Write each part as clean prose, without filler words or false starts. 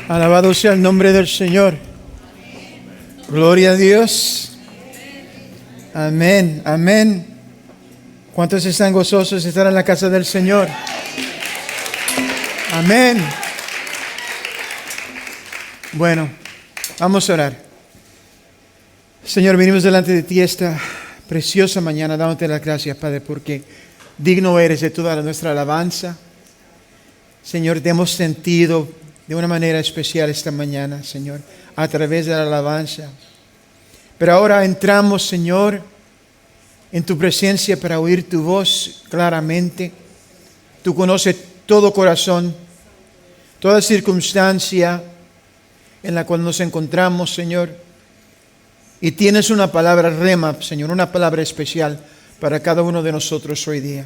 Alabado sea el nombre del Señor. Gloria a Dios. Amén, amén. ¿Cuántos están gozosos de estar en la casa del Señor? Amén. Bueno, vamos a orar. Señor, venimos delante de ti esta preciosa mañana, dándote las gracias, Padre, porque digno eres de toda nuestra alabanza. Señor, te hemos sentido de una manera especial esta mañana, Señor, a través de la alabanza. Pero ahora entramos, Señor, en tu presencia para oír tu voz claramente. Tú conoces todo corazón, toda circunstancia en la cual nos encontramos, Señor. Y tienes una palabra rema, Señor, una palabra especial para cada uno de nosotros hoy día.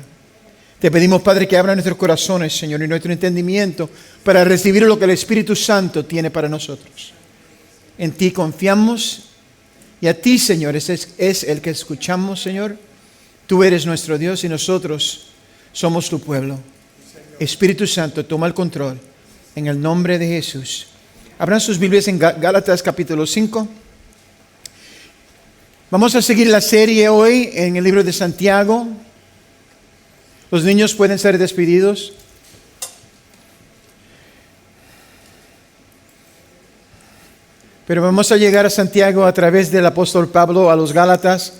Te pedimos, Padre, que abra nuestros corazones, Señor, y nuestro entendimiento para recibir lo que el Espíritu Santo tiene para nosotros. En ti confiamos y a ti, Señor, es el que escuchamos, Señor. Tú eres nuestro Dios y nosotros somos tu pueblo. Espíritu Santo, toma el control en el nombre de Jesús. Abran sus Biblias en Gálatas capítulo 5. Vamos a seguir la serie hoy en el libro de Santiago. Los niños pueden ser despedidos. Pero vamos a llegar a Santiago a través del apóstol Pablo a los Gálatas.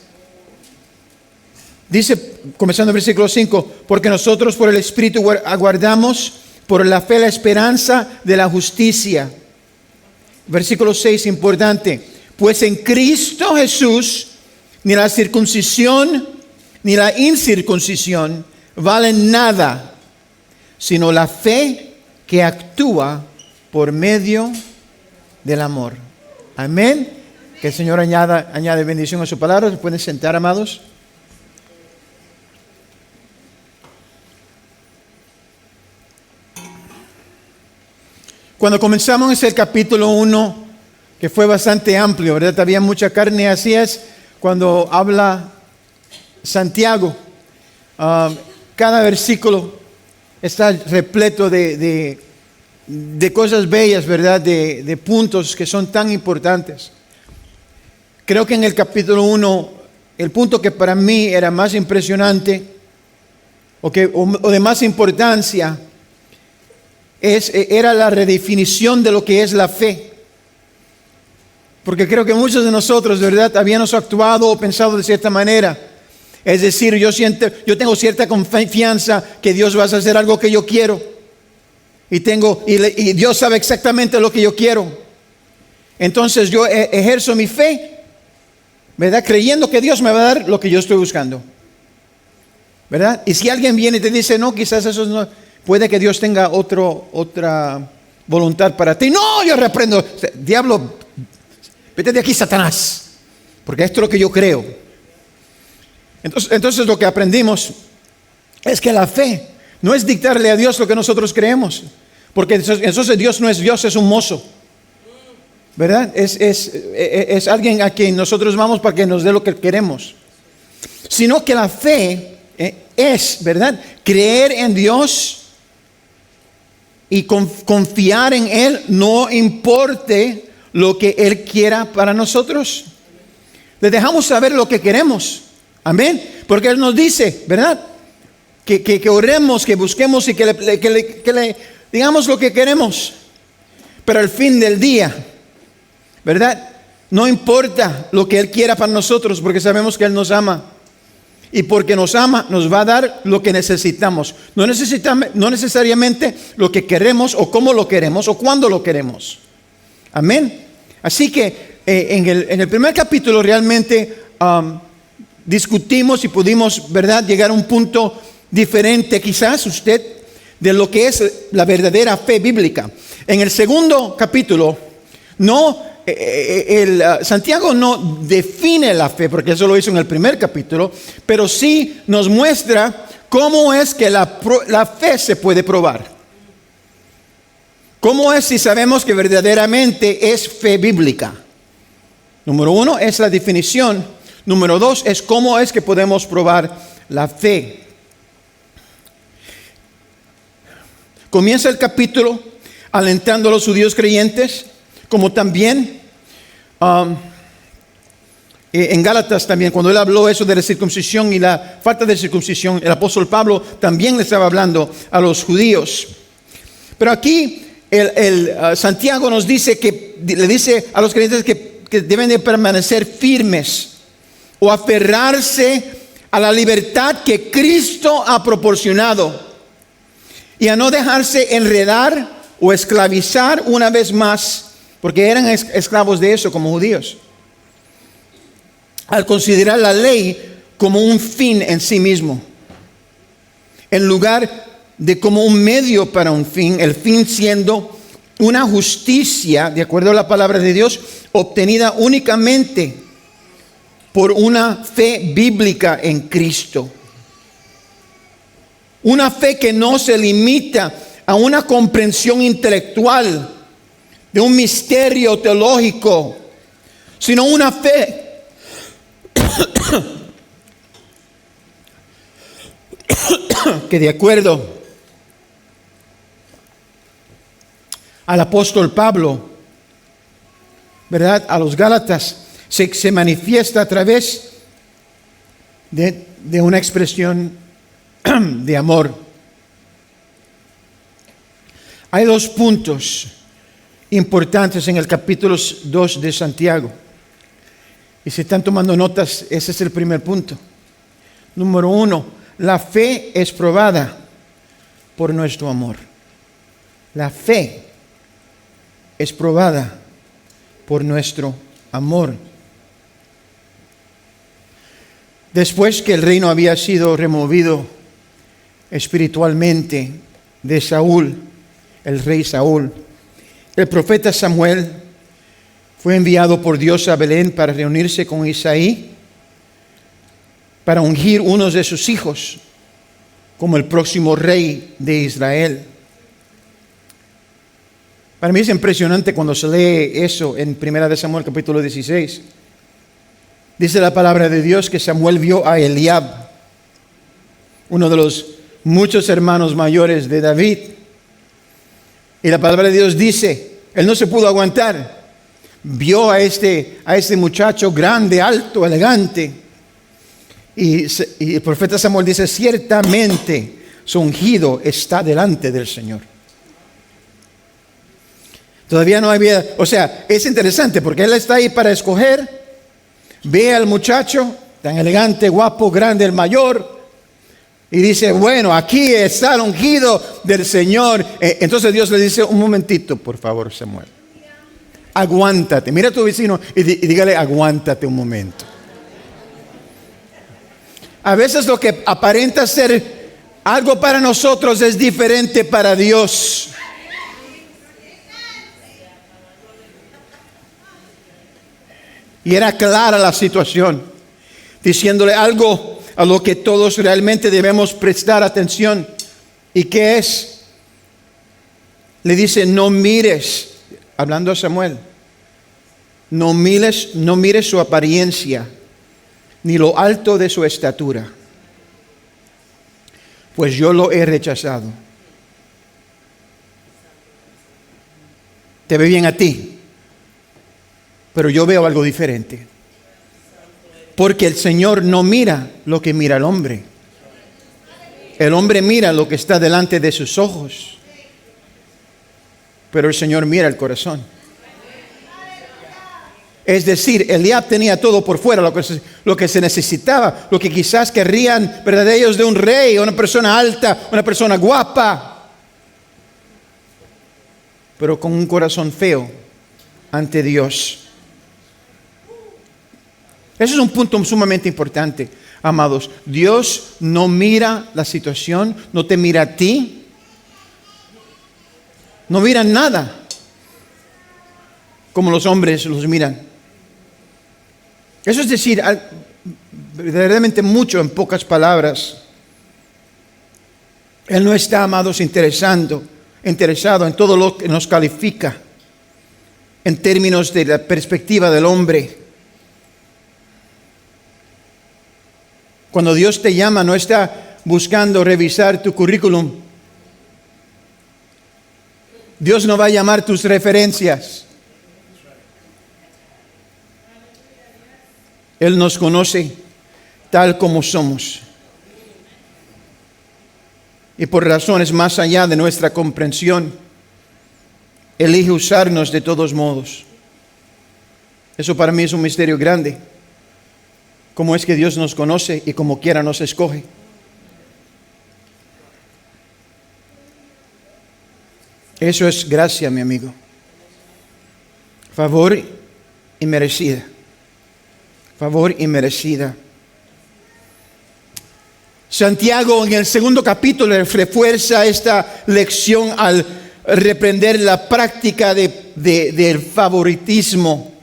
Dice, comenzando el versículo 5, porque nosotros por el Espíritu aguardamos por la fe la esperanza de la justicia. Versículo 6, importante. Pues en Cristo Jesús ni la circuncisión ni la incircuncisión valen nada, sino la fe que actúa por medio del amor. Amén. Que el Señor añade bendición a su palabra. ¿Se pueden sentar, amados? Cuando comenzamos el capítulo 1, que fue bastante amplio, ¿verdad? Había mucha carne, así es cuando habla Santiago. Cada versículo está repleto de cosas bellas, ¿verdad? De puntos que son tan importantes. Creo que en el capítulo 1, el punto que para mí era más impresionante o de más importancia era la redefinición de lo que es la fe. Porque creo que muchos de nosotros, ¿verdad?, habíamos actuado o pensado de cierta manera. Es decir, yo tengo cierta confianza que Dios va a hacer algo que yo quiero. Y Dios sabe exactamente lo que yo quiero. Entonces yo ejerzo mi fe, ¿verdad?, creyendo que Dios me va a dar lo que yo estoy buscando, ¿verdad? Y si alguien viene y te dice, no, quizás eso no, puede que Dios tenga otra voluntad para ti. No, yo reprendo, diablo, vete de aquí, Satanás, porque esto es lo que yo creo. Entonces lo que aprendimos es que la fe no es dictarle a Dios lo que nosotros creemos, porque entonces Dios no es Dios, es un mozo, ¿verdad? Es alguien a quien nosotros vamos para que nos dé lo que queremos. Sino que la fe es, ¿verdad?, creer en Dios y confiar en Él, no importe lo que Él quiera para nosotros. Le dejamos saber lo que queremos. Amén. Porque Él nos dice, ¿verdad?, que oremos, que busquemos y que le digamos lo que queremos. Pero al fin del día, ¿verdad?, no importa lo que Él quiera para nosotros, porque sabemos que Él nos ama. Y porque nos ama, nos va a dar lo que necesitamos. No necesariamente lo que queremos, o cómo lo queremos, o cuándo lo queremos. Amén. Así que en el primer capítulo realmente discutimos y pudimos, ¿verdad?, llegar a un punto diferente quizás usted de lo que es la verdadera fe bíblica. En el segundo capítulo, Santiago no define la fe, porque eso lo hizo en el primer capítulo, pero sí nos muestra cómo es que la fe se puede probar. ¿Cómo es si sabemos que verdaderamente es fe bíblica? Número 1 es la definición. Número 2 es cómo es que podemos probar la fe. Comienza el capítulo alentando a los judíos creyentes, como también en Gálatas también, cuando él habló eso de la circuncisión y la falta de circuncisión, el apóstol Pablo también le estaba hablando a los judíos. Pero aquí Santiago nos dice le dice a los creyentes que deben de permanecer firmes o aferrarse a la libertad que Cristo ha proporcionado y a no dejarse enredar o esclavizar una vez más, porque eran esclavos de eso como judíos, al considerar la ley como un fin en sí mismo, en lugar de como un medio para un fin, el fin siendo una justicia, de acuerdo a la palabra de Dios, obtenida únicamente por una fe bíblica en Cristo. Una fe que no se limita a una comprensión intelectual de un misterio teológico, sino una fe que, de acuerdo al apóstol Pablo, ¿verdad?, a los Gálatas, se manifiesta a través de una expresión de amor. Hay dos puntos importantes en el capítulo 2 de Santiago. Y si están tomando notas, ese es el primer punto. Número 1, la fe es probada por nuestro amor. La fe es probada por nuestro amor. Después que el reino había sido removido espiritualmente de Saúl, el rey Saúl, el profeta Samuel fue enviado por Dios a Belén para reunirse con Isaí, para ungir uno de sus hijos como el próximo rey de Israel. Para mí es impresionante cuando se lee eso en 1 Samuel capítulo 16. Dice la palabra de Dios que Samuel vio a Eliab, uno de los muchos hermanos mayores de David. Y la palabra de Dios dice, él no se pudo aguantar. Vio a este muchacho grande, alto, elegante. Y el profeta Samuel dice, ciertamente su ungido está delante del Señor. Todavía no había, o sea, es interesante porque él está ahí para escoger. Ve al muchacho, tan elegante, guapo, grande, el mayor. Y dice, bueno, aquí está el ungido del Señor. Entonces Dios le dice, un momentito, por favor, Samuel. Aguántate. Mira a tu vecino y dígale, aguántate un momento. A veces lo que aparenta ser algo para nosotros es diferente para Dios. Y era clara la situación, diciéndole algo a lo que todos realmente debemos prestar atención. ¿Y qué es? Le dice, no mires, hablando a Samuel, no mires su apariencia, ni lo alto de su estatura, pues yo lo he rechazado. Te ve bien a ti, pero yo veo algo diferente. Porque el Señor no mira lo que mira el hombre. El hombre mira lo que está delante de sus ojos, pero el Señor mira el corazón. Es decir, Eliab tenía todo por fuera, lo que se necesitaba, lo que quizás querrían, ¿verdad?, ellos de un rey, una persona alta, una persona guapa, pero con un corazón feo ante Dios. Ese es un punto sumamente importante, amados. Dios no mira la situación, no te mira a ti, no mira nada como los hombres los miran. Eso es decir, verdaderamente mucho en pocas palabras. Él no está, amados, interesado en todo lo que nos califica en términos de la perspectiva del hombre. Cuando Dios te llama, no está buscando revisar tu currículum. Dios no va a llamar tus referencias. Él nos conoce tal como somos. Y por razones más allá de nuestra comprensión, elige usarnos de todos modos. Eso para mí es un misterio grande. Cómo es que Dios nos conoce y como quiera nos escoge. Eso es gracia, mi amigo. Favor inmerecida. Favor inmerecida. Santiago en el 2 capítulo refuerza esta lección al reprender la práctica del favoritismo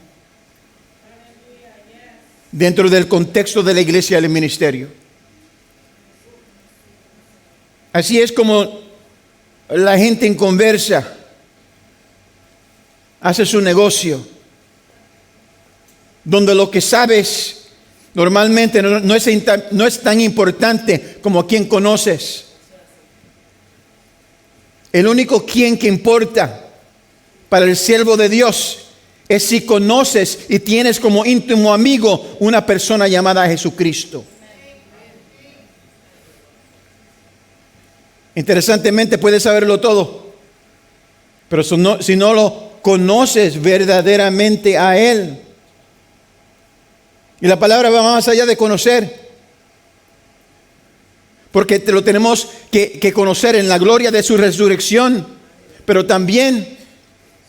dentro del contexto de la iglesia y el ministerio. Así es como la gente en conversa hace su negocio, donde lo que sabes normalmente no es tan importante como a quien conoces. El único quien que importa para el siervo de Dios es si conoces y tienes como íntimo amigo una persona llamada Jesucristo. Interesantemente puedes saberlo todo, pero si no lo conoces verdaderamente a Él. Y la palabra va más allá de conocer, porque lo tenemos que conocer en la gloria de su resurrección, pero también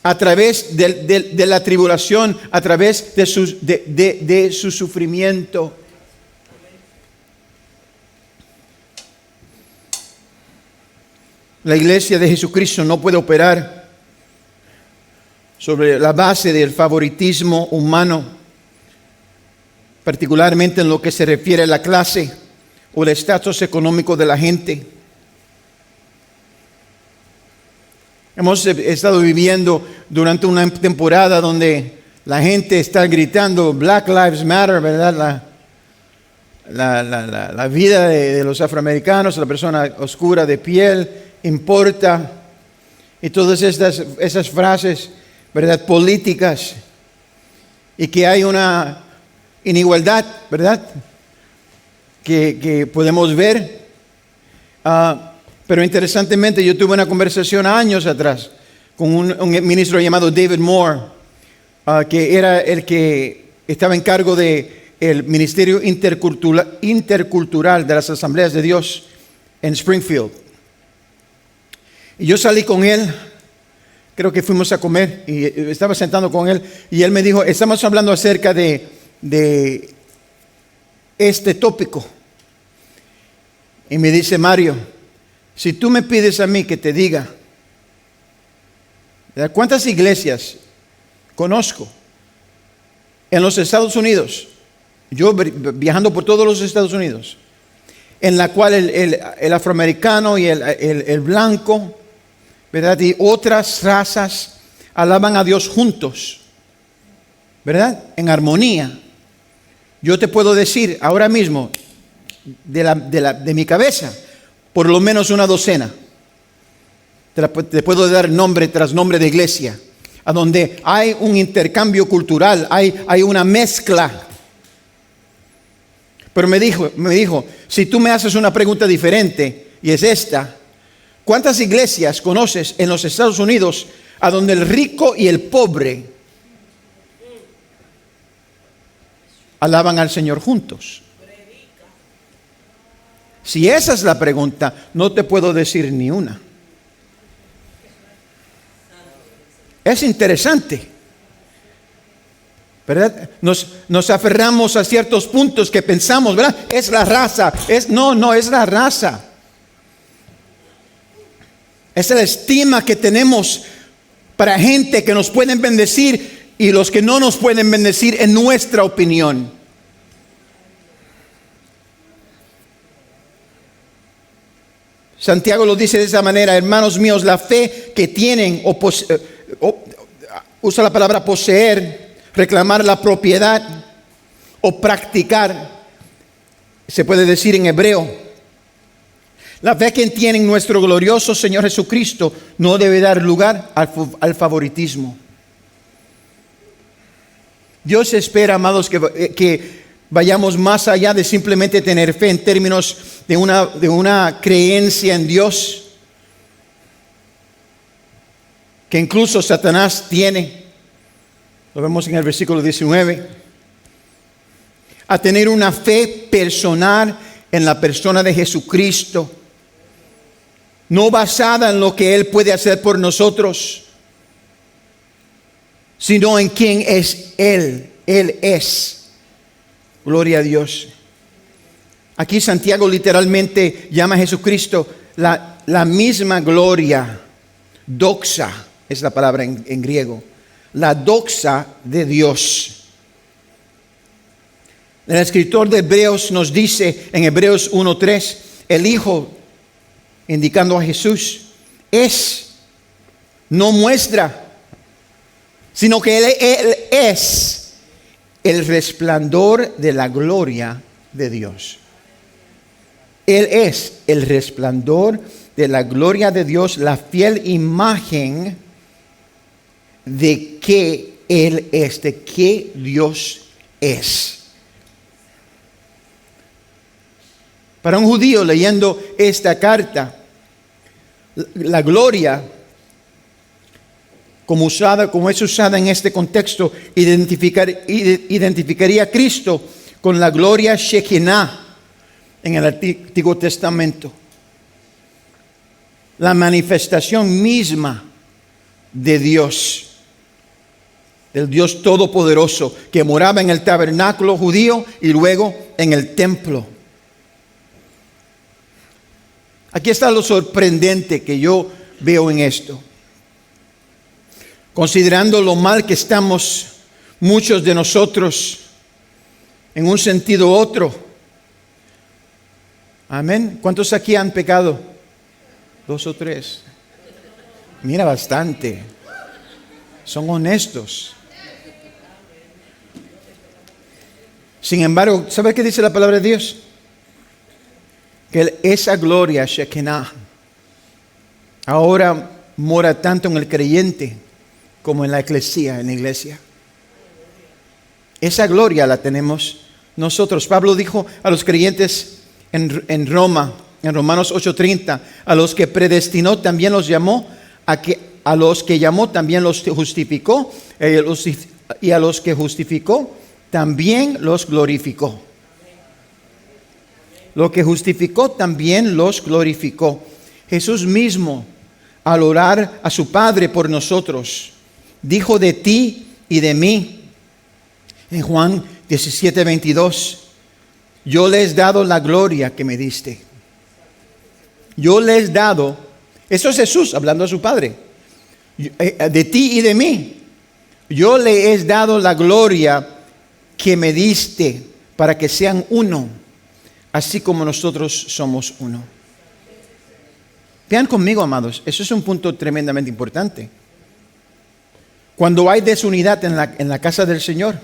a través de la tribulación, a través de su sufrimiento. La iglesia de Jesucristo no puede operar sobre la base del favoritismo humano, particularmente en lo que se refiere a la clase o el estatus económico de la gente. Hemos estado viviendo durante una temporada donde la gente está gritando Black Lives Matter, ¿verdad? La vida de los afroamericanos, la persona oscura de piel, importa. Y todas esas frases, ¿verdad? Políticas. Y que hay una inigualdad, ¿verdad? Que podemos ver. Pero interesantemente yo tuve una conversación años atrás con un ministro llamado David Moore, que era el que estaba en cargo del Ministerio Intercultural de las Asambleas de Dios en Springfield. Y yo salí con él, creo que fuimos a comer y estaba sentado con él y él me dijo, estamos hablando acerca de este tópico. Y me dice, Mario, si tú me pides a mí que te diga, ¿verdad?, ¿cuántas iglesias conozco en los Estados Unidos? Yo viajando por todos los Estados Unidos, en la cual el afroamericano y el blanco, ¿verdad?, y otras razas alaban a Dios juntos, ¿verdad?, en armonía. Yo te puedo decir ahora mismo, de mi cabeza, por lo menos una docena. Te puedo dar nombre tras nombre de iglesia, a donde hay un intercambio cultural, hay una mezcla. Pero me dijo, si tú me haces una pregunta diferente, y es esta: ¿cuántas iglesias conoces en los Estados Unidos a donde el rico y el pobre alaban al Señor juntos? Si esa es la pregunta, no te puedo decir ni una. Es interesante, ¿verdad? Nos aferramos a ciertos puntos que pensamos, ¿verdad? Es la raza. No es la raza. Es la estima que tenemos para gente que nos pueden bendecir y los que no nos pueden bendecir en nuestra opinión. Santiago lo dice de esa manera: hermanos míos, la fe que tienen, usa la palabra poseer, reclamar la propiedad o practicar, se puede decir en hebreo. La fe que tiene en nuestro glorioso Señor Jesucristo no debe dar lugar al favoritismo. Dios espera, amados, que vayamos más allá de simplemente tener fe en términos de una creencia en Dios, que incluso Satanás tiene. Lo vemos en el versículo 19. A tener una fe personal en la persona de Jesucristo, no basada en lo que Él puede hacer por nosotros, sino en quién es Él. Él es. Gloria a Dios. Aquí Santiago literalmente llama a Jesucristo la misma gloria. Doxa es la palabra en griego. La doxa de Dios. El escritor de Hebreos nos dice en Hebreos 1:3, el Hijo, indicando a Jesús, no muestra, sino que Él es el resplandor de la gloria de Dios. Él es el resplandor de la gloria de Dios, la fiel imagen de que Él es, de que Dios es. Para un judío leyendo esta carta, la gloria, como es usada en este contexto, identificaría a Cristo con la gloria Shekinah en el Antiguo Testamento. La manifestación misma de Dios, del Dios Todopoderoso, que moraba en el tabernáculo judío y luego en el templo. Aquí está lo sorprendente que yo veo en esto. Considerando lo mal que estamos muchos de nosotros en un sentido u otro. Amén. ¿Cuántos aquí han pecado? 2 o 3. Mira, bastante. Son honestos. Sin embargo, ¿sabe qué dice la palabra de Dios? Que esa gloria Shekinah ahora mora tanto en el creyente como en la iglesia, Esa gloria la tenemos nosotros. Pablo dijo a los creyentes en Roma, en Romanos 8:30, a los que predestinó también los llamó, a los que llamó también los justificó, y a los que justificó también los glorificó. Lo que justificó también los glorificó. Jesús mismo, al orar a su Padre por nosotros, dijo de ti y de mí, en Juan 17:22, yo les he dado la gloria que me diste. Yo les he dado, eso es Jesús hablando a su Padre, de ti y de mí. Yo le he dado la gloria que me diste para que sean uno, así como nosotros somos uno. Vean conmigo, amados, eso es un punto tremendamente importante. Cuando hay desunidad en la casa del Señor,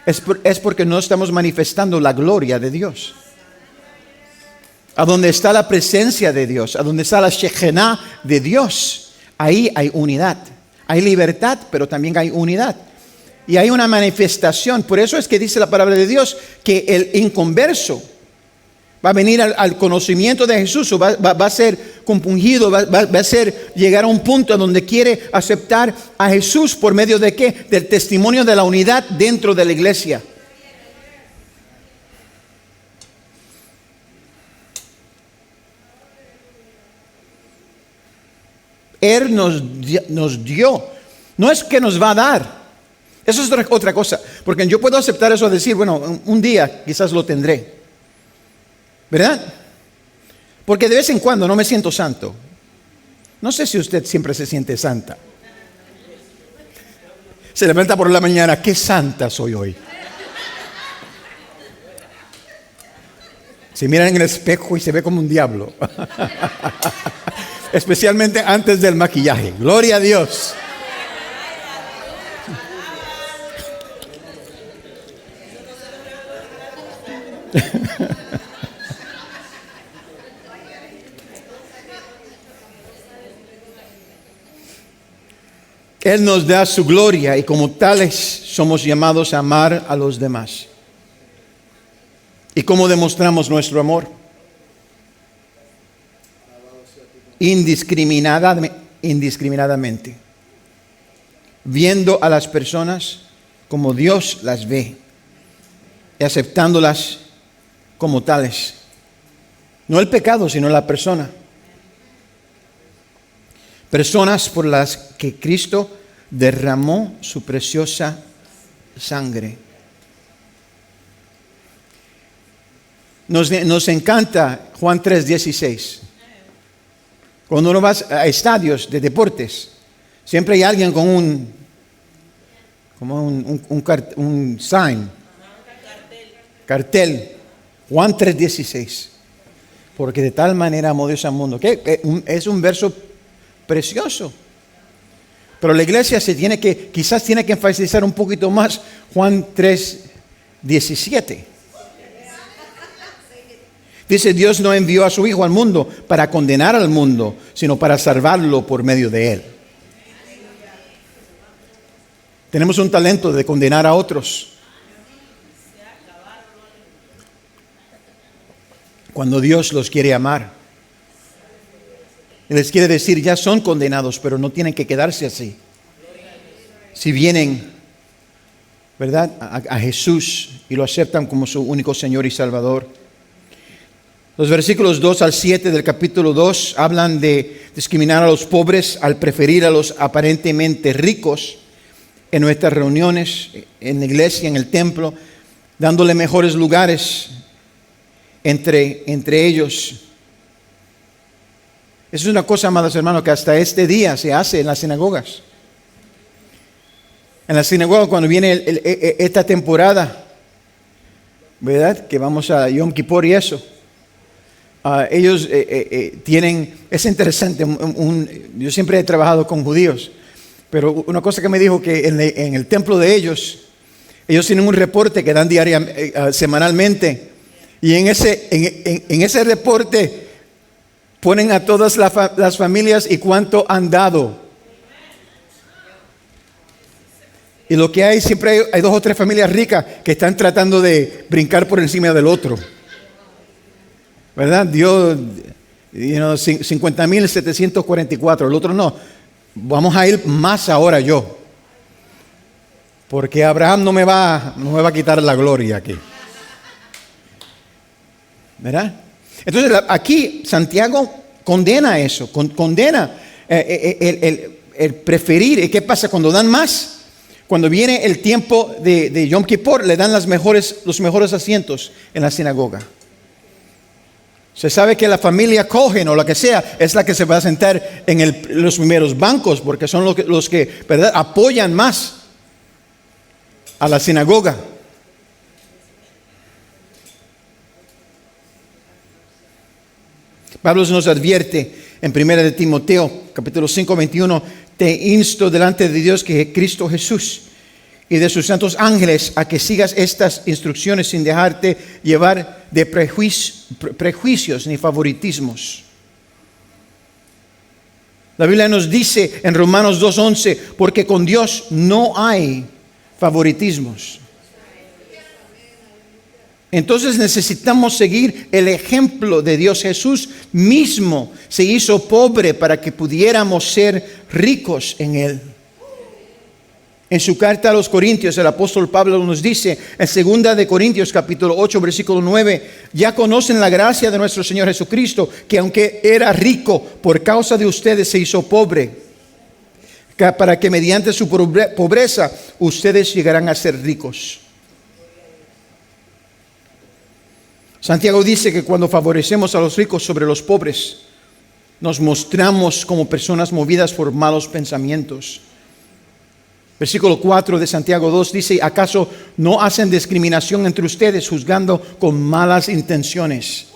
es porque no estamos manifestando la gloria de Dios. A donde está la presencia de Dios, a donde está la Shekinah de Dios, ahí hay unidad. Hay libertad, pero también hay unidad. Y hay una manifestación. Por eso es que dice la palabra de Dios que el inconverso va a venir al conocimiento de Jesús, o va a ser compungido, va a ser llegar a un punto donde quiere aceptar a Jesús por medio de ¿qué? Del testimonio de la unidad dentro de la iglesia. Él nos dio, no es que nos va a dar. Eso es otra cosa, porque yo puedo aceptar eso, decir, bueno, un día quizás lo tendré, ¿verdad? Porque de vez en cuando no me siento santo. No sé si usted siempre se siente santa. Se levanta por la mañana, qué santa soy hoy. Se mira en el espejo y se ve como un diablo. Especialmente antes del maquillaje. Gloria a Dios. Él nos da su gloria y como tales somos llamados a amar a los demás. ¿Y cómo demostramos nuestro amor? Indiscriminadamente. Viendo a las personas como Dios las ve y aceptándolas como tales. No el pecado, sino la persona. Personas por las que Cristo derramó su preciosa sangre. Nos encanta Juan 3:16. Cuando uno va a estadios de deportes, siempre hay alguien con un sign, cartel. Juan 3:16. Porque de tal manera amó Dios al mundo. Que es un verso precioso. Pero la iglesia quizás tiene que enfatizar un poquito más Juan 3:17. Dice, Dios no envió a su Hijo al mundo para condenar al mundo, sino para salvarlo por medio de Él. Tenemos un talento de condenar a otros. Cuando Dios los quiere amar. Les quiere decir, ya son condenados, pero no tienen que quedarse así. Si vienen, ¿verdad?, a Jesús y lo aceptan como su único Señor y Salvador. Los versículos 2 al 7 del capítulo 2 hablan de discriminar a los pobres al preferir a los aparentemente ricos en nuestras reuniones, en la iglesia, en el templo, dándole mejores lugares entre ellos. Eso es una cosa, amados hermanos, que hasta este día se hace en las sinagogas. En la sinagoga, cuando viene esta temporada, ¿verdad?, que vamos a Yom Kippur y eso. Ellos tienen, es interesante, yo siempre he trabajado con judíos, pero una cosa que me dijo que en el templo de ellos tienen un reporte que dan semanalmente, y en ese reporte ponen a todas las familias y cuánto han dado. Y lo que hay, siempre hay 2 o 3 familias ricas que están tratando de brincar por encima del otro. ¿Verdad? Dio 50,744. El otro no. Vamos a ir más ahora yo. Porque Abraham no me va a quitar la gloria aquí. ¿Verdad? Entonces aquí Santiago condena eso. Condena el preferir. ¿Y qué pasa cuando dan más? Cuando viene el tiempo de Yom Kippur, le dan los mejores asientos en la sinagoga. Se sabe que la familia Cohen o lo que sea es la que se va a sentar en los primeros bancos, porque son los que, ¿verdad?, apoyan más a la sinagoga. Pablo nos advierte en 1 de Timoteo, capítulo 5, 21, te insto delante de Dios que Cristo Jesús y de sus santos ángeles a que sigas estas instrucciones sin dejarte llevar de prejuicios ni favoritismos. La Biblia nos dice en Romanos 2:11, porque con Dios no hay favoritismos. Entonces necesitamos seguir el ejemplo de Dios. Jesús mismo se hizo pobre para que pudiéramos ser ricos en Él. En su carta a los Corintios, el apóstol Pablo nos dice, en 2 de Corintios capítulo 8, versículo 9, ya conocen la gracia de nuestro Señor Jesucristo, que aunque era rico, por causa de ustedes se hizo pobre, para que mediante su pobreza ustedes llegarán a ser ricos. Santiago dice que cuando favorecemos a los ricos sobre los pobres, nos mostramos como personas movidas por malos pensamientos. Versículo 4 de Santiago 2 dice, ¿acaso no hacen discriminación entre ustedes juzgando con malas intenciones?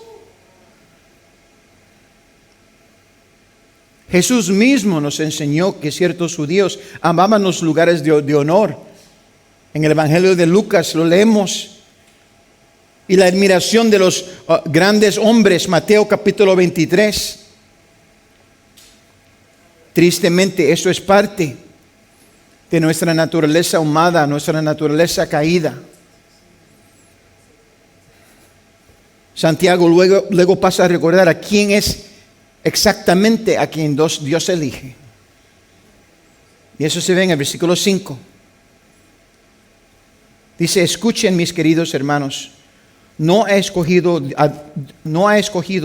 Jesús mismo nos enseñó que ciertos judíos amaban los lugares de honor. En el Evangelio de Lucas lo leemos. Y la admiración de los grandes hombres, Mateo capítulo 23. Tristemente, eso es parte de nuestra naturaleza humana, nuestra naturaleza caída. Santiago luego pasa a recordar a quién es exactamente a quien Dios elige. Y eso se ve en el versículo 5. Dice, escuchen mis queridos hermanos, ¿no ha escogido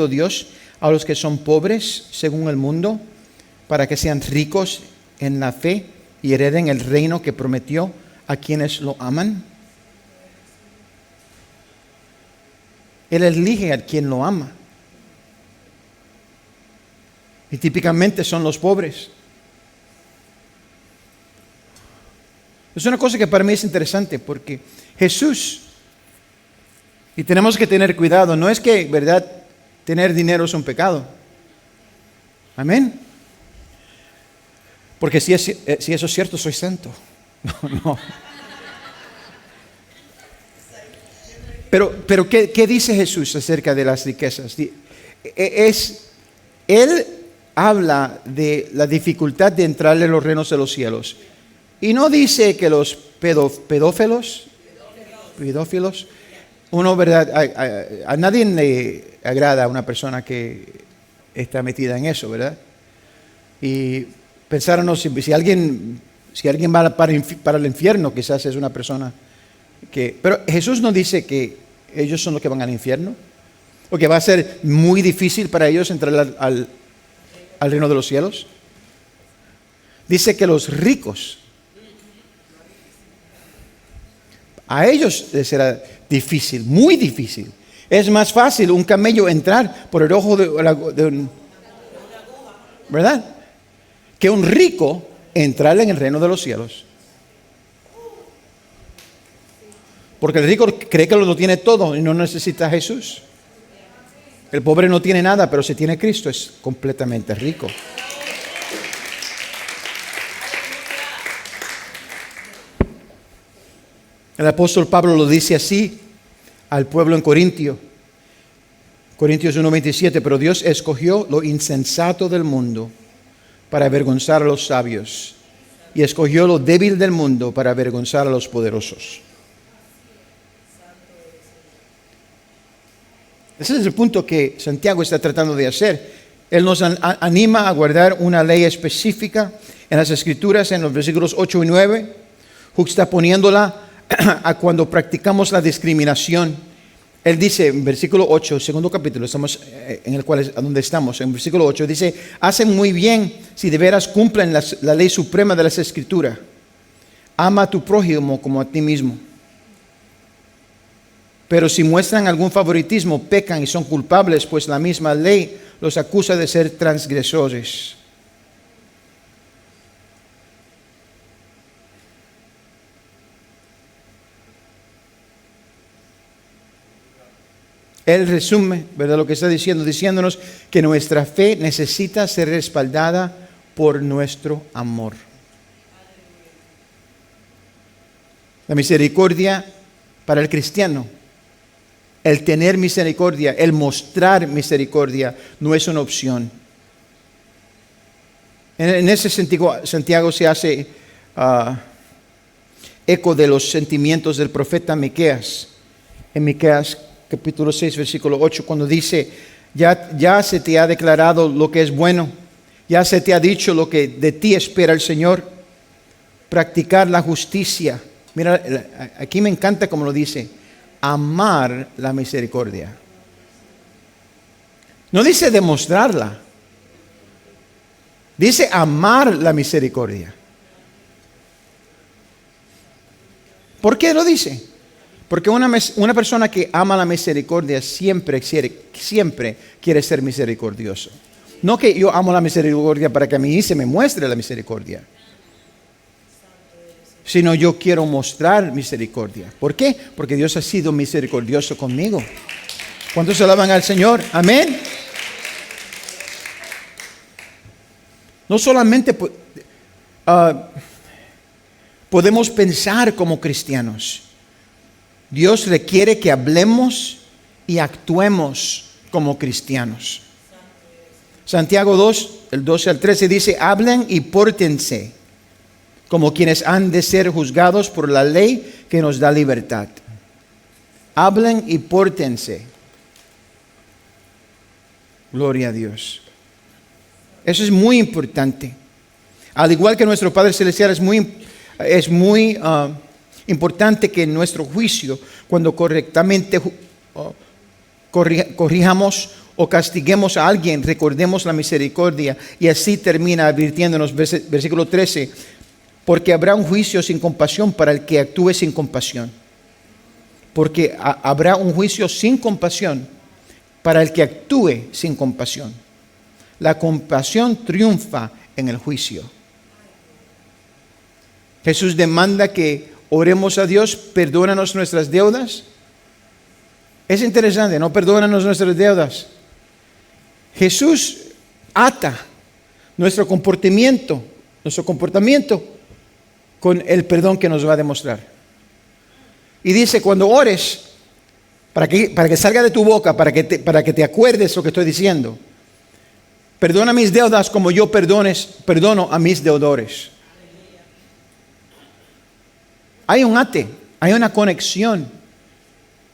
Dios a los que son pobres según el mundo, para que sean ricos en la fe y hereden el reino que prometió a quienes lo aman? Él elige a quien lo ama. Y típicamente son los pobres. Es una cosa que para mí es interesante porque Jesús, y tenemos que tener cuidado, no es que, ¿verdad?, tener dinero es un pecado. Amén. Porque si eso es cierto, soy santo. No. Pero ¿qué dice Jesús acerca de las riquezas? Él habla de la dificultad de entrar en los reinos de los cielos. Y no dice que los pedófilos, uno, ¿verdad? A nadie le agrada a una persona que está metida en eso, ¿verdad? Y pensaron, si alguien va para el infierno, quizás es una persona que... Pero Jesús no dice que ellos son los que van al infierno, o que va a ser muy difícil para ellos entrar al reino de los cielos. Dice que los ricos, a ellos les será difícil, muy difícil. Es más fácil un camello entrar por el ojo de un... ¿verdad? Que un rico entrar en el reino de los cielos. Porque el rico cree que lo tiene todo y no necesita a Jesús. El pobre no tiene nada, pero si tiene Cristo es completamente rico. El apóstol Pablo lo dice así al pueblo en Corintios 1:27, pero Dios escogió lo insensato del mundo para avergonzar a los sabios, y escogió lo débil del mundo para avergonzar a los poderosos. Ese es el punto que Santiago está tratando de hacer. Él nos anima a guardar una ley específica en las Escrituras, en los versículos 8 y 9, juxtaponiéndola a cuando practicamos la discriminación. Él dice en versículo 8, segundo capítulo, estamos en el cual donde estamos, en versículo 8, dice, hacen muy bien si de veras cumplen la ley suprema de las Escrituras. Ama a tu prójimo como a ti mismo. Pero si muestran algún favoritismo, pecan y son culpables, pues la misma ley los acusa de ser transgresores. Él resume, ¿verdad?, lo que está diciéndonos que nuestra fe necesita ser respaldada por nuestro amor. La misericordia para el cristiano, el tener misericordia, el mostrar misericordia, no es una opción. En ese sentido, Santiago se hace eco de los sentimientos del profeta Miqueas. En Miqueas capítulo 6, versículo 8, cuando dice, ya se te ha declarado lo que es bueno, ya se te ha dicho lo que de ti espera el Señor, practicar la justicia. Mira, aquí me encanta como lo dice, amar la misericordia. No dice demostrarla, dice amar la misericordia. ¿Por qué lo dice? Porque una persona que ama la misericordia siempre quiere ser misericordioso. No que yo amo la misericordia para que a mí se me muestre la misericordia, sino yo quiero mostrar misericordia. ¿Por qué? Porque Dios ha sido misericordioso conmigo. ¿Cuántos alaban al Señor? Amén. No solamente podemos pensar como cristianos. Dios requiere que hablemos y actuemos como cristianos. Santiago 2, el 12 al 13 dice, hablen y pórtense como quienes han de ser juzgados por la ley que nos da libertad. Hablen y pórtense. Gloria a Dios. Eso es muy importante. Al igual que nuestro Padre Celestial, es muy importante que en nuestro juicio, cuando correctamente corrijamos o castiguemos a alguien, recordemos la misericordia. Y así termina advirtiéndonos, versículo 13, porque habrá un juicio sin compasión para el que actúe sin compasión. Porque habrá un juicio sin compasión para el que actúe sin compasión. La compasión triunfa en el juicio. Jesús demanda que oremos a Dios, perdónanos nuestras deudas. Es interesante, no perdónanos nuestras deudas. Jesús ata nuestro comportamiento con el perdón que nos va a demostrar. Y dice, cuando ores, para que salga de tu boca, para que te acuerdes lo que estoy diciendo, perdona mis deudas como yo perdono a mis deudores. Hay una conexión,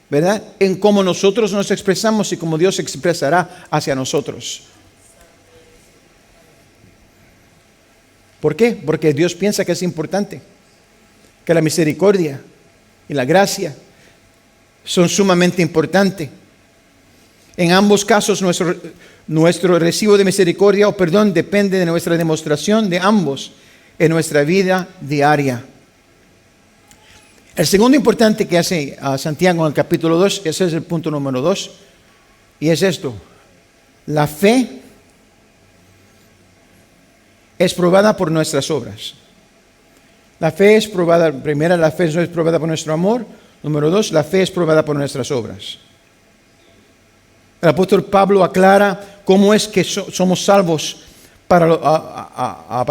¿verdad? En cómo nosotros nos expresamos y cómo Dios se expresará hacia nosotros. ¿Por qué? Porque Dios piensa que es importante, que la misericordia y la gracia son sumamente importantes. En ambos casos, nuestro recibo de misericordia o perdón depende de nuestra demostración de ambos en nuestra vida diaria. El segundo importante que hace Santiago en el capítulo 2, ese es el punto número 2, y es esto: la fe es probada por nuestras obras. La fe es probada, primero, la fe no es probada por nuestro amor. Número 2, la fe es probada por nuestras obras. El apóstol Pablo aclara cómo es que somos salvos para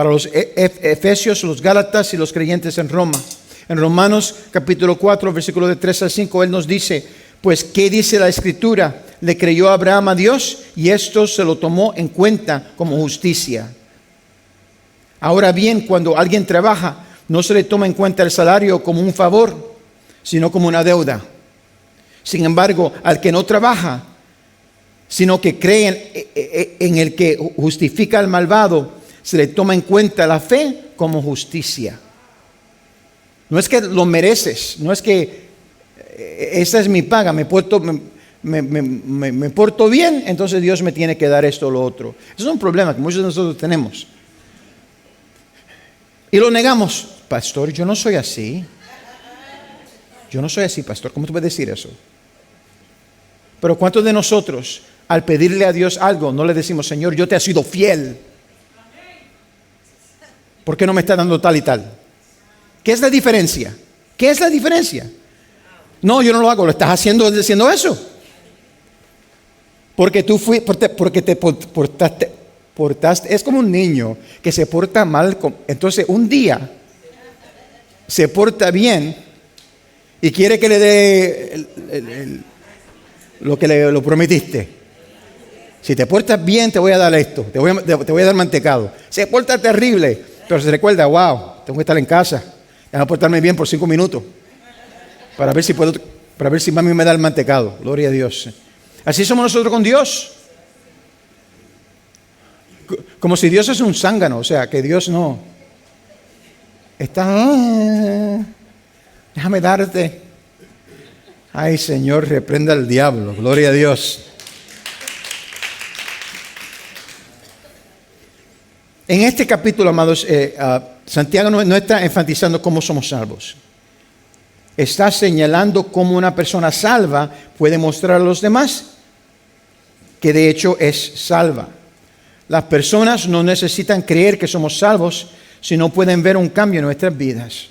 los efesios, los gálatas y los creyentes en Roma. En Romanos capítulo 4, versículo de 3 al 5, él nos dice, pues, ¿qué dice la Escritura? Le creyó Abraham a Dios y esto se lo tomó en cuenta como justicia. Ahora bien, cuando alguien trabaja, no se le toma en cuenta el salario como un favor, sino como una deuda. Sin embargo, al que no trabaja, sino que cree en el que justifica al malvado, se le toma en cuenta la fe como justicia. No es que lo mereces, no es que esa es mi paga, me porto bien, entonces Dios me tiene que dar esto o lo otro. Eso es un problema que muchos de nosotros tenemos. Y lo negamos. Pastor, yo no soy así. Yo no soy así, pastor. ¿Cómo tú puedes decir eso? Pero ¿cuántos de nosotros, al pedirle a Dios algo, no le decimos, Señor, yo te he sido fiel? ¿Por qué no me está dando tal y tal? ¿Qué es la diferencia? ¿Qué es la diferencia? No, yo no lo hago, lo estás haciendo eso. Porque te portaste, es como un niño que se porta mal, entonces un día se porta bien y quiere que le dé lo que lo prometiste. Si te portas bien, te voy a dar esto, te voy a dar mantecado. Se porta terrible, pero se recuerda, wow, tengo que estar en casa. Déjame portarme bien por 5 minutos para ver si mami me da el mantecado. Gloria a Dios. Así somos nosotros con Dios. Como si Dios es un zángano, o sea, que Dios no está. Déjame darte. Ay, Señor, reprenda al diablo. Gloria a Dios. En este capítulo, amados, Santiago no está enfatizando cómo somos salvos. Está señalando cómo una persona salva puede mostrar a los demás que de hecho es salva. Las personas no necesitan creer que somos salvos si no pueden ver un cambio en nuestras vidas.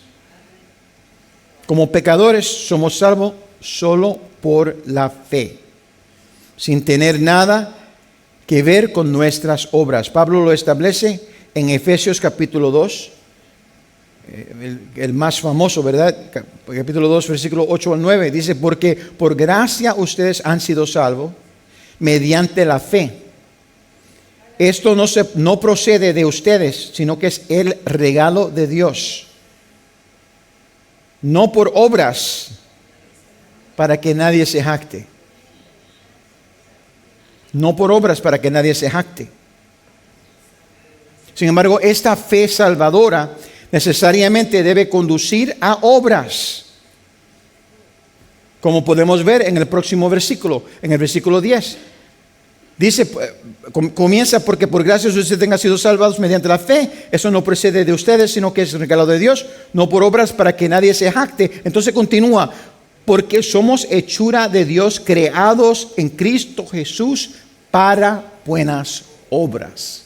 Como pecadores somos salvos solo por la fe, sin tener nada que ver con nuestras obras. Pablo lo establece en Efesios capítulo 2, el más famoso, ¿verdad? Capítulo 2, versículo 8 al 9, dice, porque por gracia ustedes han sido salvos mediante la fe. esto no procede de ustedes, sino que es el regalo de Dios. No por obras, para que nadie se jacte. No por obras para que nadie se jacte. Sin embargo, esta fe salvadora necesariamente debe conducir a obras. Como podemos ver en el próximo versículo, en el versículo 10. Dice, comienza porque por gracia ustedes han sido salvados mediante la fe. Eso no procede de ustedes, sino que es regalo de Dios, no por obras para que nadie se jacte. Entonces continúa, porque somos hechura de Dios, creados en Cristo Jesús para buenas obras.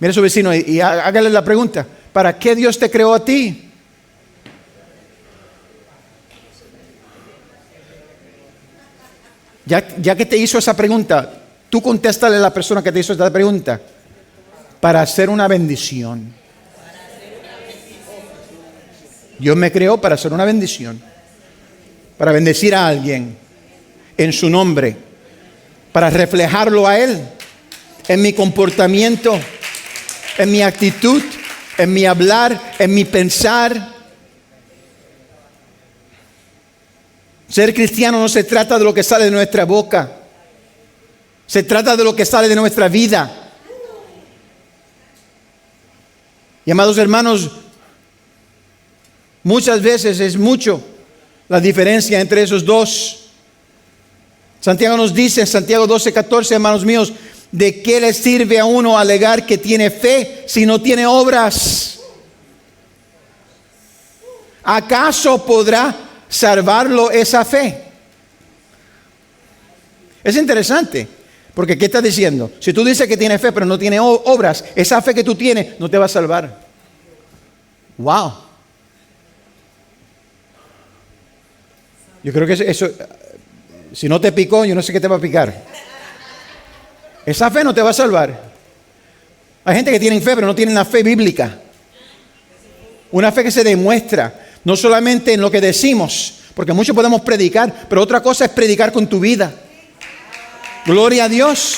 Mira a su vecino y hágale la pregunta, ¿para qué Dios te creó a ti? Ya que te hizo esa pregunta, tú contéstale a la persona que te hizo esta pregunta. Para hacer una bendición. Dios me creó para hacer una bendición. Para bendecir a alguien en su nombre. Para reflejarlo a Él. En mi comportamiento. En mi actitud. En mi hablar. En mi pensar. Ser cristiano no se trata de lo que sale de nuestra boca. Se trata de lo que sale de nuestra vida. Y amados hermanos, muchas veces es mucho la diferencia entre esos dos. Santiago nos dice en Santiago 12:14, hermanos míos, ¿de qué le sirve a uno alegar que tiene fe si no tiene obras? ¿Acaso podrá salvarlo esa fe? Es interesante, porque ¿qué está diciendo? Si tú dices que tienes fe pero no tienes obras, esa fe que tú tienes no te va a salvar. Wow. Yo creo que eso, si no te picó, yo no sé qué te va a picar. Esa fe no te va a salvar. Hay gente que tiene fe pero no tiene una fe bíblica. Una fe que se demuestra. No solamente en lo que decimos, porque muchos podemos predicar, pero otra cosa es predicar con tu vida. Gloria a Dios.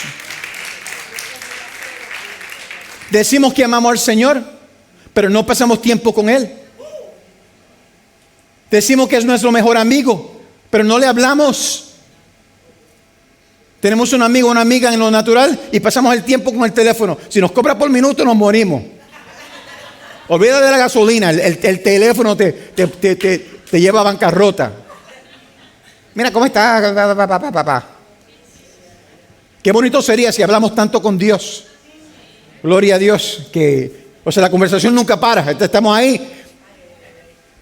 Decimos que amamos al Señor, pero no pasamos tiempo con Él. Decimos que es nuestro mejor amigo, pero no le hablamos. Tenemos un amigo o una amiga en lo natural y pasamos el tiempo con el teléfono. Si nos cobra por minuto, nos morimos. Olvídate de la gasolina, el teléfono te lleva a bancarrota. Mira cómo está. Qué bonito sería si hablamos tanto con Dios. Gloria a Dios. La conversación nunca para. Estamos ahí.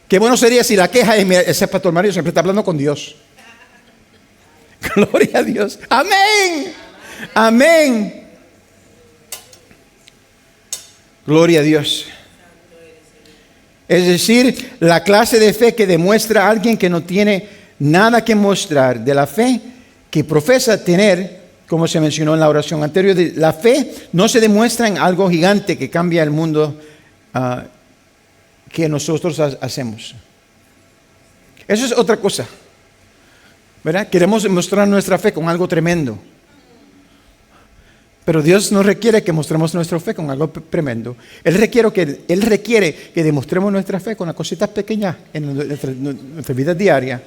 Qué bueno sería si la queja es, mira, ese pastor Mario siempre está hablando con Dios. Gloria a Dios. Amén. Amén. Gloria a Dios. Es decir, la clase de fe que demuestra a alguien que no tiene nada que mostrar de la fe que profesa tener, como se mencionó en la oración anterior. La fe no se demuestra en algo gigante que cambia el mundo que nosotros hacemos. Eso es otra cosa, ¿verdad? Queremos mostrar nuestra fe con algo tremendo. Pero Dios no requiere que mostremos nuestra fe con algo tremendo. Él requiere que demostremos nuestra fe con las cositas pequeñas en nuestra vida diaria.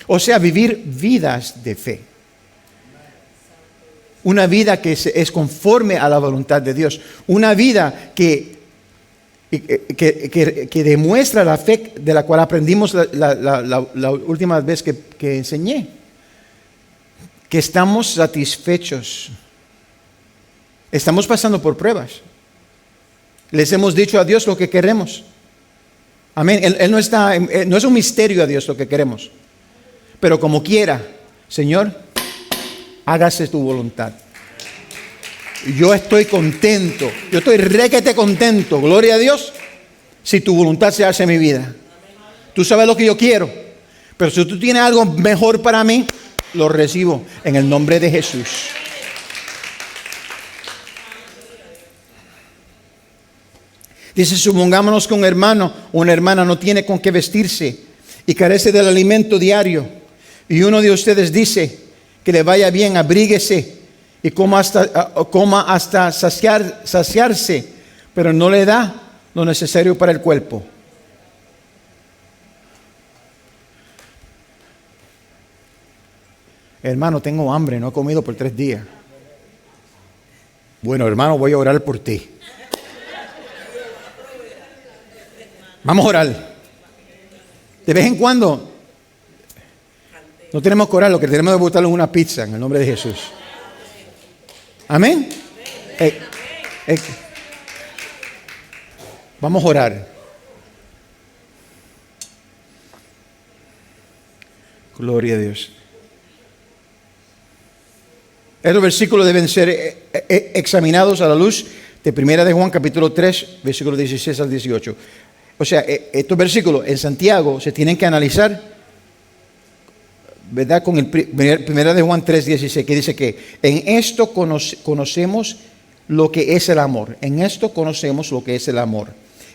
O sea, vivir vidas de fe. Una vida que es conforme a la voluntad de Dios. Una vida que demuestra la fe de la cual aprendimos la última vez que enseñé. Que estamos satisfechos. Estamos pasando por pruebas. Les hemos dicho a Dios lo que queremos. Amén. Él no es un misterio a Dios lo que queremos. Pero como quiera, Señor, hágase tu voluntad. Yo estoy contento. Yo estoy requete contento. Gloria a Dios. Si tu voluntad se hace en mi vida. Tú sabes lo que yo quiero. Pero si tú tienes algo mejor para mí, lo recibo en el nombre de Jesús. Dice, supongámonos que un hermano o una hermana no tiene con qué vestirse y carece del alimento diario, y uno de ustedes dice que le vaya bien, abríguese y coma hasta saciarse, pero no le da lo necesario para el cuerpo. Hermano, tengo hambre, no he comido por 3 días. Bueno, hermano, voy a orar por ti. Vamos a orar. De vez en cuando, no tenemos que orar, lo que tenemos que botarle es una pizza en el nombre de Jesús. Amén. Vamos a orar. Gloria a Dios. Estos versículos deben ser examinados a la luz de 1 de Juan capítulo 3, versículos 16 al 18. O sea, estos versículos en Santiago se tienen que analizar, ¿verdad? Con el 1 de Juan 3, 16, que dice que en esto conocemos lo que es el amor. En esto conocemos lo que es el amor.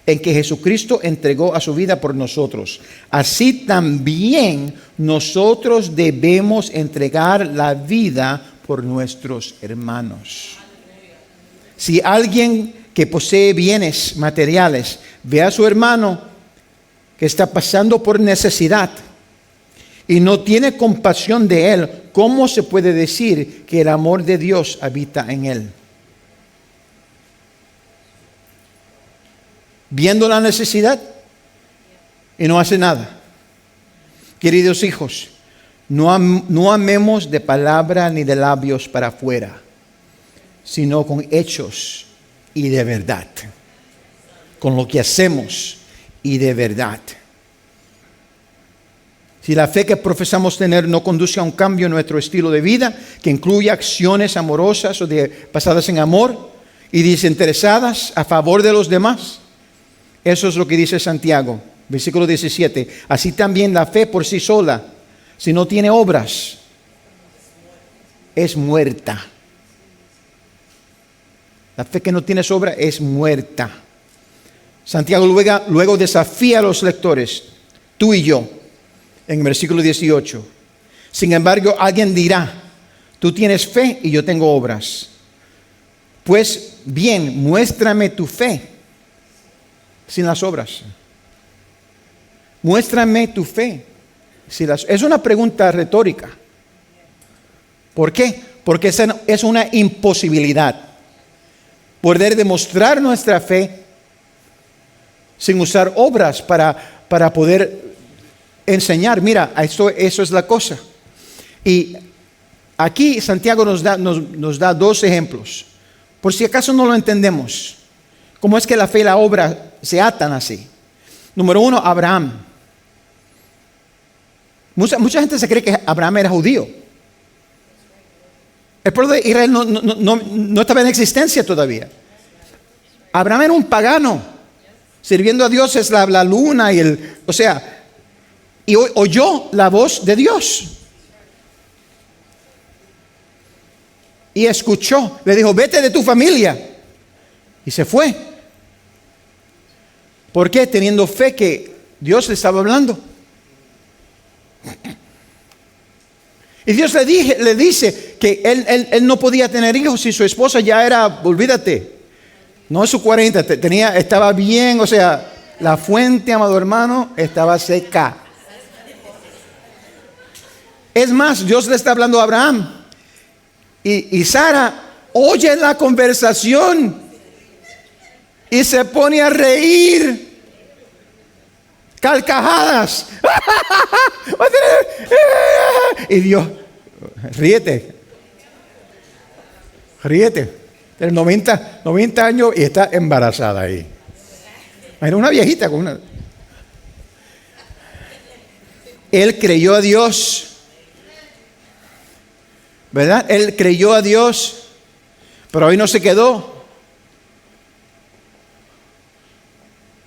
En que Jesucristo entregó a su vida por nosotros. Así también nosotros debemos entregar la vida por nuestros hermanos. Si alguien que posee bienes materiales ve a su hermano que está pasando por necesidad y no tiene compasión de él, ¿cómo se puede decir que el amor de Dios habita en él? Viendo la necesidad y no hace nada. Queridos hijos, no amemos de palabra ni de labios para afuera, sino con hechos y de verdad. Con lo que hacemos y de verdad. Si la fe que profesamos tener no conduce a un cambio en nuestro estilo de vida, que incluye acciones amorosas o basadas en amor y desinteresadas a favor de los demás, eso es lo que dice Santiago, versículo 17. Así también la fe por sí sola, si no tiene obras, es muerta. La fe que no tiene obra es muerta. Santiago luego desafía a los lectores, tú y yo, en el versículo 18. Sin embargo, alguien dirá, tú tienes fe y yo tengo obras. Pues bien, muéstrame tu fe sin las obras. Muéstrame tu fe. Es una pregunta retórica. ¿Por qué? Porque es una imposibilidad. Poder demostrar nuestra fe sin usar obras para poder enseñar. Mira, eso es la cosa. Y aquí Santiago nos da 2 ejemplos. Por si acaso no lo entendemos. ¿Cómo es que la fe y la obra se atan así? Número 1, Abraham. Mucha gente se cree que Abraham era judío. El pueblo de Israel no estaba en existencia todavía. Abraham era un pagano, sirviendo a Dios es la luna y y oyó la voz de Dios. Y escuchó, le dijo, vete de tu familia. Y se fue. ¿Por qué? Teniendo fe que Dios le estaba hablando. Y Dios le dice que él no podía tener hijos y su esposa ya era, olvídate, no es su 40, estaba bien, la fuente, amado hermano, estaba seca. Es más, Dios le está hablando a Abraham. Y Sara oye la conversación y se pone a reír. Carcajadas. Y Dios, ríete. Tiene 90 años y está embarazada ahí. Era una viejita con una. Él creyó a Dios. ¿Verdad? Él creyó a Dios. Pero ahí no se quedó.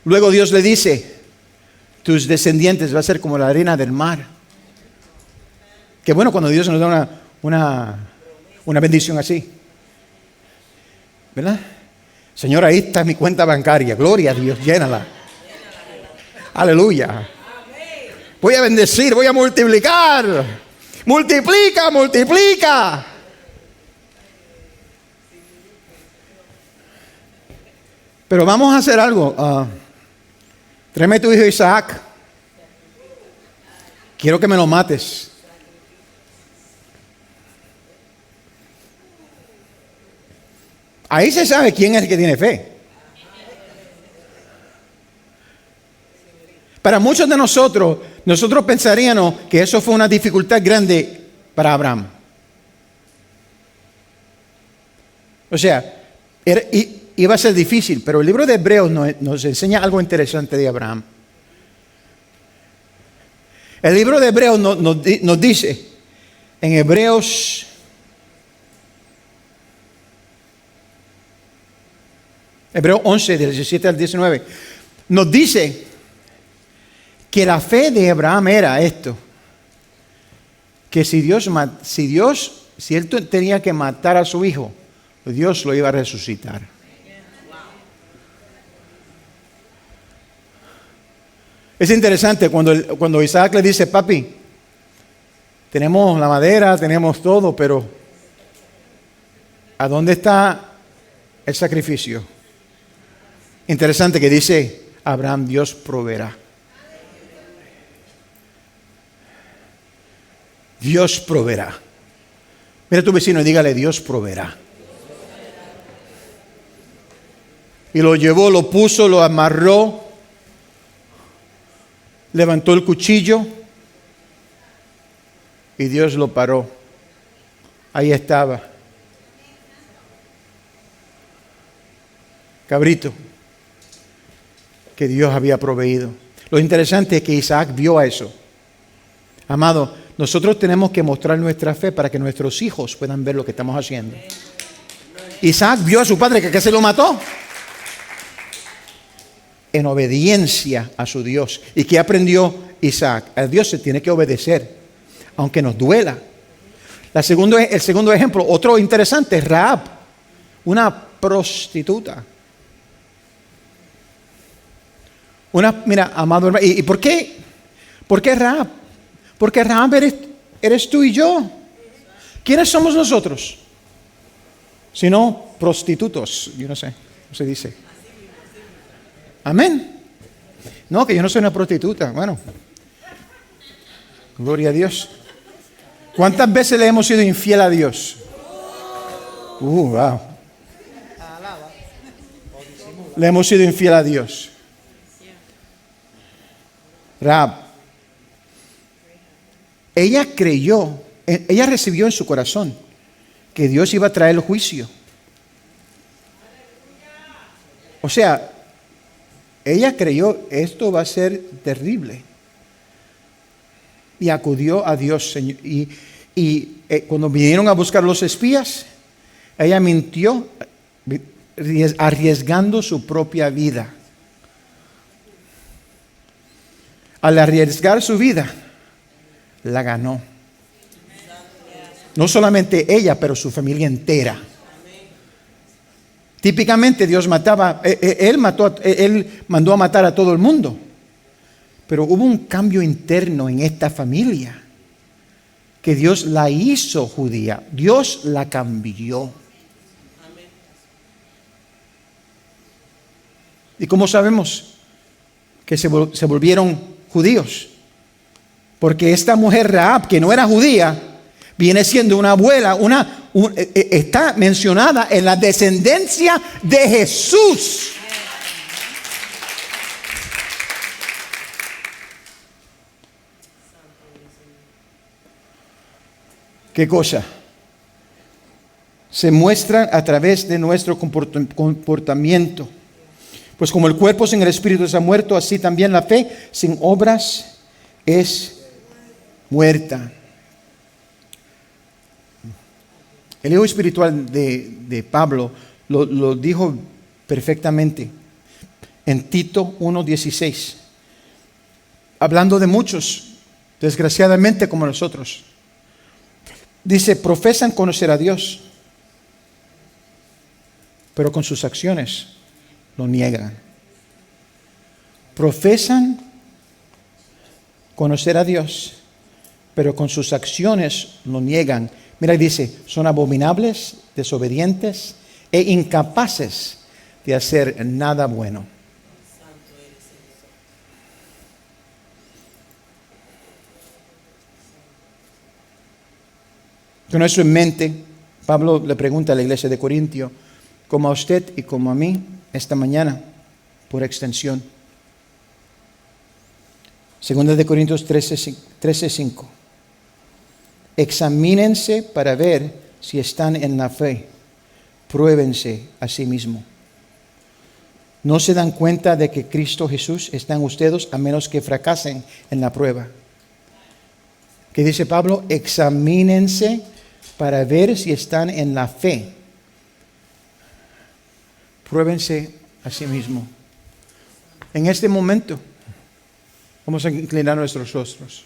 Luego Dios le dice, tus descendientes va a ser como la arena del mar. Qué bueno cuando Dios nos da una bendición así. ¿Verdad? Señor, ahí está mi cuenta bancaria. Gloria a Dios, llénala. Aleluya. Voy a bendecir, voy a multiplicar. Multiplica, multiplica. Pero vamos a hacer algo. Tráeme tu hijo Isaac. Quiero que me lo mates. Ahí se sabe quién es el que tiene fe. Para muchos de nosotros pensaríamos que eso fue una dificultad grande para Abraham. O sea, iba a ser difícil, pero el libro de Hebreos nos enseña algo interesante de Abraham. El libro de Hebreos nos dice, en Hebreos 11, del 17 al 19, nos dice que la fe de Abraham era esto, que si él tenía que matar a su hijo, Dios lo iba a resucitar. Es interesante cuando Isaac le dice, papi, tenemos la madera, tenemos todo, pero ¿a dónde está el sacrificio? Interesante que dice Abraham, Dios proveerá. Dios proveerá. Mira a tu vecino y dígale, Dios proveerá. Y lo llevó, lo puso, lo amarró, levantó el cuchillo y Dios lo paró. Ahí estaba. Cabrito que Dios había proveído. Lo interesante es que Isaac vio a eso. Amado, nosotros tenemos que mostrar nuestra fe para que nuestros hijos puedan ver lo que estamos haciendo. Isaac vio a su padre que se lo mató en obediencia a su Dios. ¿Y qué aprendió Isaac? A Dios se tiene que obedecer, aunque nos duela. El segundo ejemplo, otro interesante, Rahab, una prostituta. Mira, amado hermano, ¿y por qué? ¿Por qué Rahab? Porque Rahab eres tú y yo. ¿Quiénes somos nosotros? Si no, prostitutos. Yo no sé, ¿cómo se dice? Amén. No, que yo no soy una prostituta. Bueno, gloria a Dios. ¿Cuántas veces le hemos sido infiel a Dios? Wow. Le hemos sido infiel a Dios. Rahab. Ella recibió en su corazón que Dios iba a traer el juicio. O sea, ella creyó, esto va a ser terrible. Y acudió a Dios, Señor. Y cuando vinieron a buscar los espías, ella mintió, arriesgando su propia vida. Al arriesgar su vida, la ganó. No solamente ella, pero su familia entera. Típicamente Dios mataba, él mandó a matar a todo el mundo. Pero hubo un cambio interno en esta familia, que Dios la hizo judía. Dios la cambió. ¿Y cómo sabemos que se volvieron judíos? Porque esta mujer Rahab, que no era judía, viene siendo una abuela, está mencionada en la descendencia de Jesús. ¿Qué cosa? Se muestra a través de nuestro comportamiento. Pues como el cuerpo sin el espíritu está muerto, así también la fe sin obras es muerta. El hijo espiritual de Pablo lo dijo perfectamente en Tito 1:16, hablando de muchos, desgraciadamente como nosotros. Dice, profesan conocer a Dios, pero con sus acciones lo niegan. Profesan conocer a Dios, pero con sus acciones lo niegan. Mira, dice, son abominables, desobedientes e incapaces de hacer nada bueno. Con eso en mente, Pablo le pregunta a la iglesia de Corintio, como a usted y como a mí, esta mañana, por extensión. Segunda de Corintios 13:5. Examínense para ver si están en la fe. Pruébense a sí mismos. No se dan cuenta de que Cristo Jesús está en ustedes a menos que fracasen en la prueba. ¿Qué dice Pablo? Examínense para ver si están en la fe. Pruébense a sí mismos. En este momento, vamos a inclinar nuestros rostros.